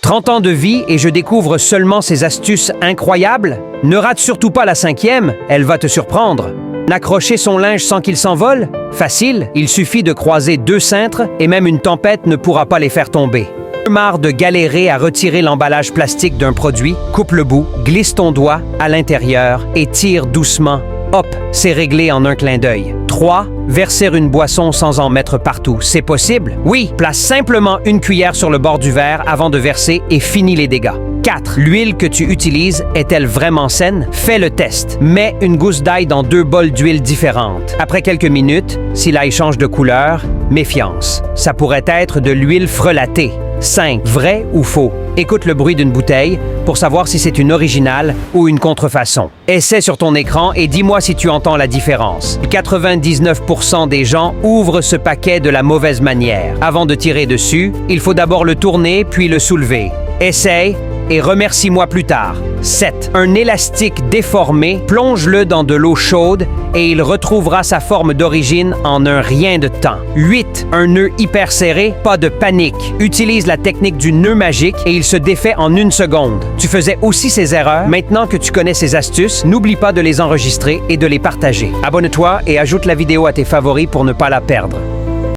30 ans de vie et je découvre seulement ces astuces incroyables? Ne rate surtout pas la 5e, elle va te surprendre. Accrocher son linge sans qu'il s'envole? Facile, il suffit de croiser 2 cintres et même une tempête ne pourra pas les faire tomber. Marre de galérer à retirer l'emballage plastique d'un produit? Coupe le bout, glisse ton doigt à l'intérieur et tire doucement. Hop, c'est réglé en un clin d'œil. 3. Verser une boisson sans en mettre partout. C'est possible? Oui, place simplement une cuillère sur le bord du verre avant de verser et finis les dégâts. 4. L'huile que tu utilises est-elle vraiment saine? Fais le test. Mets une gousse d'ail dans 2 bols d'huile différentes. Après quelques minutes, si l'ail change de couleur, méfiance. Ça pourrait être de l'huile frelatée. 5. Vrai ou faux? Écoute le bruit d'une bouteille pour savoir si c'est une originale ou une contrefaçon. Essaie sur ton écran et dis-moi si tu entends la différence. 99% des gens ouvrent ce paquet de la mauvaise manière. Avant de tirer dessus, il faut d'abord le tourner puis le soulever. Essaye et remercie-moi plus tard. 7. Un élastique déformé, plonge-le dans de l'eau chaude et il retrouvera sa forme d'origine en un rien de temps. 8. Un nœud hyper serré, pas de panique. Utilise la technique du nœud magique et il se défait en 1 seconde. Tu faisais aussi ces erreurs? Maintenant que tu connais ces astuces, n'oublie pas de les enregistrer et de les partager. Abonne-toi et ajoute la vidéo à tes favoris pour ne pas la perdre.